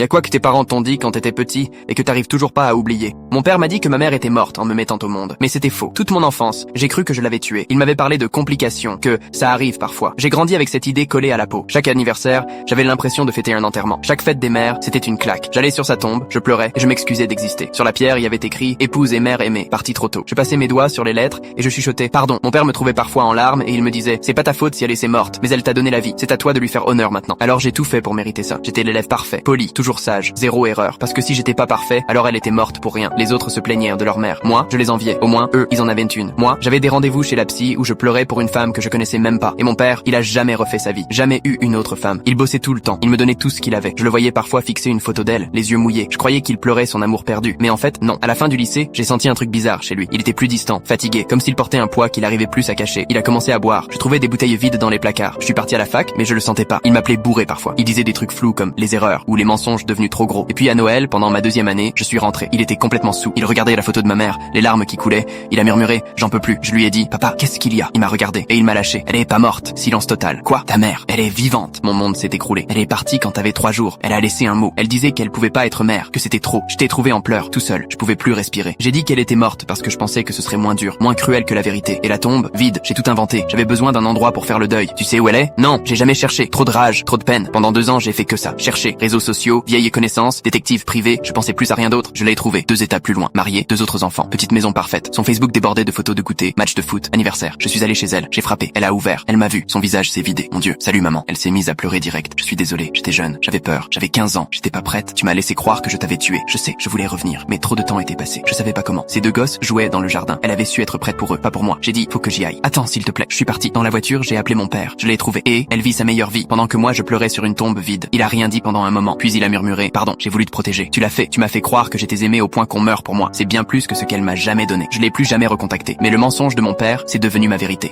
Y a quoi que tes parents t'ont dit quand t'étais petit et que t'arrives toujours pas à oublier? Mon père m'a dit que ma mère était morte en me mettant au monde. Mais c'était faux. Toute mon enfance, j'ai cru que je l'avais tuée. Il m'avait parlé de complications, que ça arrive parfois. J'ai grandi avec cette idée collée à la peau. Chaque anniversaire, j'avais l'impression de fêter un enterrement. Chaque fête des mères, c'était une claque. J'allais sur sa tombe, je pleurais et je m'excusais d'exister. Sur la pierre, il y avait écrit « Épouse et mère aimée, partie trop tôt ». Je passais mes doigts sur les lettres et je chuchotais « Pardon ». Mon père me trouvait parfois en larmes et il me disait « C'est pas ta faute si elle est morte, mais elle t'a donné la vie. C'est à toi de lui faire honneur maintenant ». Alors j'ai tout fait pour mériter ça. J'étais l'élève parfait, poli, toujours sage, zéro erreur. Parce que si j'étais pas parfait, alors elle était morte pour rien. Les autres se plaignèrent de leur mère. Moi, je les enviais. Au moins, eux, ils en avaient une. Moi, j'avais des rendez-vous chez la psy où je pleurais pour une femme que je connaissais même pas. Et mon père, il a jamais refait sa vie. Jamais eu une autre femme. Il bossait tout le temps. Il me donnait tout ce qu'il avait. Je le voyais parfois fixer une photo d'elle, les yeux mouillés. Je croyais qu'il pleurait son amour perdu. Mais en fait, non. À la fin du lycée, j'ai senti un truc bizarre chez lui. Il était plus distant, fatigué, comme s'il portait un poids qu'il arrivait plus à cacher. Il a commencé à boire. Je trouvais des bouteilles vides dans les placards. Je suis parti à la fac, mais je le sentais pas. Il m'appelait bourré parfois. Il disait des trucs flous comme les erreurs ou les mensonges devenus trop gros. Et puis à Noël, pendant ma deuxième année, je suis rentré. Il était complètement saoul. Il regardait la photo de ma mère, les larmes qui coulaient. Il a murmuré, j'en peux plus. Je lui ai dit, papa, qu'est-ce qu'il y a? Il m'a regardé et il m'a lâché. Elle est pas morte. Silence total. Quoi? Ta mère? Elle est vivante. Mon monde s'est écroulé. Elle est partie quand t'avais 3 jours. Elle a laissé un mot. Elle disait qu'elle pouvait pas être mère, que c'était trop. Je t'ai trouvé en pleurs, tout seul. Je pouvais plus respirer. J'ai dit qu'elle était morte parce que je pensais que ce serait moins dur, moins cruel que la vérité. Et la tombe, vide. J'ai tout inventé. J'avais besoin d'un endroit pour faire le deuil. Tu sais où elle est? Non, j'ai jamais cherché. Trop de rage, trop de peine. Pendant 2 ans, j'ai fait que ça. Chercher. Réseaux sociaux, vieilles connaissances, détective privé. Je pensais plus à rien d'autre. Je l'ai trouvé. 2 étapes plus loin. Marié, 2 autres enfants. Petite maison parfaite. Son Facebook débordait de photos de goûter, match de foot, anniversaire. Je suis allé chez elle. J'ai frappé. Elle a ouvert. Elle m'a vu. Son visage s'est vidé. Mon Dieu. Salut maman. Elle s'est mise à pleurer direct. Je suis désolé. J'étais jeune. J'avais peur. J'avais 15 ans. J'étais pas prête. Tu m'as laissé croire que je t'avais tué. Je sais. Je voulais revenir. Mais trop de temps était passé. Je savais pas comment. Ces 2 gosses jouaient dans le jardin. Elle avait su être prête pour eux, pas pour moi. J'ai dit, faut que j'y aille. Attends, s'il te plaît. Je suis parti. Dans la voiture, j'ai appelé mon père. Je l'ai trouvé. Et elle vit sa meilleure vie. Pendant que moi, je pleurais sur une tombe vide. Il a rien dit pendant un moment. Puis il a murmuré, pardon, j'ai voulu te protéger. Tu l'as fait. Tu m'as fait croire que j'étais aimé au point qu'on meurt pour moi. C'est bien plus que ce qu'elle m'a jamais donné. Je l'ai plus jamais recontacté. Mais le mensonge de mon père, c'est devenu ma vérité.